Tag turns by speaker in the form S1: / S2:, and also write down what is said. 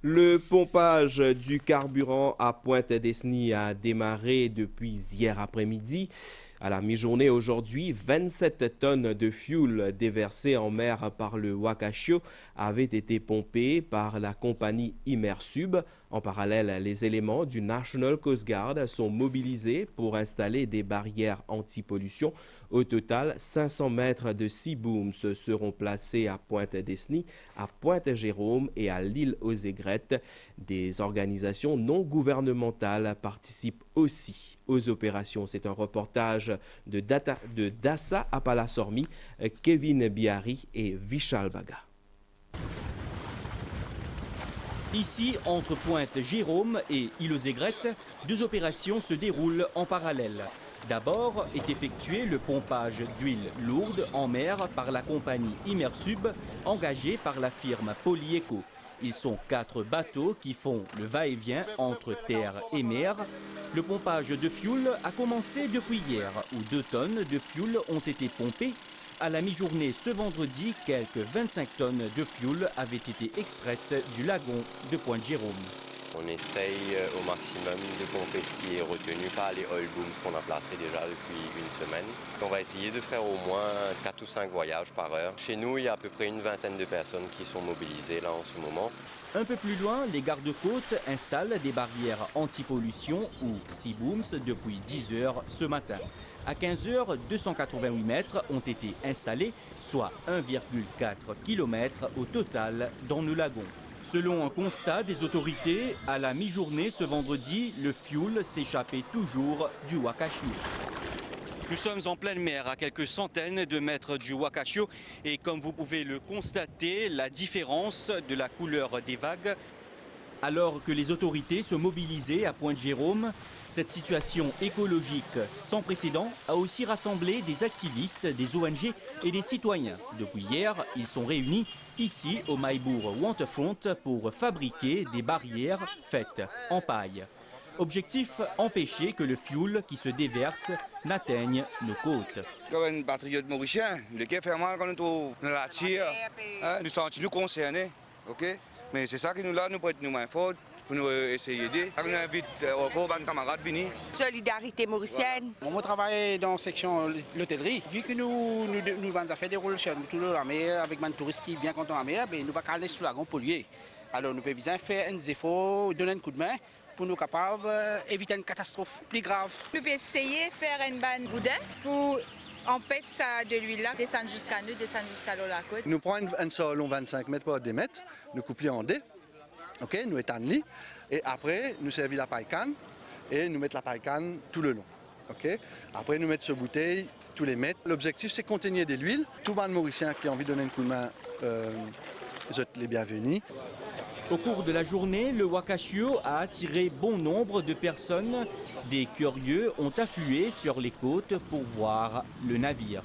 S1: Le pompage du carburant à Pointe-Desny a démarré depuis hier après-midi. À la mi-journée aujourd'hui, 27 tonnes de fioul déversées en mer par le Wakashio avaient été pompées par la compagnie Immersub. En parallèle, les éléments du National Coast Guard sont mobilisés pour installer des barrières anti-pollution. Au total, 500 mètres de sea booms seront placés à Pointe-Desny, à Pointe-Jérôme et à l'île aux Aigrettes. Des organisations non gouvernementales participent aussi aux opérations. C'est un reportage de Dassa Apalasormi, Kevin Biari et Vishal Baga.
S2: Ici, entre Pointe-Jérôme et île aux Aigrettes, deux opérations se déroulent en parallèle. D'abord est effectué le pompage d'huile lourde en mer par la compagnie Immersub, engagée par la firme Polyeco. Ils sont 4 bateaux qui font le va-et-vient entre terre et mer. Le pompage de fioul a commencé depuis hier, où 2 tonnes de fioul ont été pompées. À la mi-journée ce vendredi, quelques 25 tonnes de fioul avaient été extraites du lagon de Pointe-Jérôme.
S3: On essaye au maximum de pomper ce qui est retenu par les oil booms qu'on a placés déjà depuis une semaine. On va essayer de faire au moins 4 ou 5 voyages par heure. Chez nous, il y a à peu près une vingtaine de personnes qui sont mobilisées là en ce moment.
S2: Un peu plus loin, les gardes-côtes installent des barrières anti-pollution ou sea booms depuis 10 heures ce matin. À 15 heures, 288 mètres ont été installés, soit 1,4 km au total dans le lagon. Selon un constat des autorités, à la mi-journée ce vendredi, le fioul s'échappait toujours du Wakashio. Nous sommes en pleine mer, à quelques centaines de mètres du Wakashio, et comme vous pouvez le constater, la différence de la couleur des vagues. Alors que les autorités se mobilisaient à Pointe-Jérôme, cette situation écologique sans précédent a aussi rassemblé des activistes, des ONG et des citoyens. Depuis hier, ils sont réunis ici au Maïbourg Waterfront pour fabriquer des barrières faites en paille. Objectif, empêcher que le fioul qui se déverse n'atteigne nos côtes.
S4: Comme un patriote mauricien, le qui fait mal quand nous trouvons la tire, nous sommes concernés, ok? Mais c'est ça qui nous là, nous prêtons nous main forte pour nous essayer d'aider. On invite encore nos camarades à venir.
S5: Solidarité mauricienne.
S6: On travaille dans la section l'hôtellerie. Vu que nous avons fait des rôles chez nous, tout la mer, avec les touristes qui viennent quand on la mer, nous ne pouvons pas aller sous la grande polluée. Alors nous pouvons bien faire un effort, donner un coup de main pour nous capables d'éviter une catastrophe plus grave.
S5: Nous pouvons essayer de faire une bande boudin pour empêcher ça de l'huile là, descendre jusqu'à nous, descendre jusqu'à la côte.
S7: Nous prenons un sol long 25 mètres par 2 mètres, nous coupons en dés, okay, nous étalons et après nous servons la paille-canne et nous mettons la paille-canne tout le long. Okay. Après nous mettons ce bouteille tous les mètres. L'objectif c'est de contenir de l'huile. Tout le monde mauricien qui a envie de donner un coup de main, vous êtes les bienvenus.
S2: Au cours de la journée, le Wakashio a attiré bon nombre de personnes. Des curieux ont afflué sur les côtes pour voir le navire.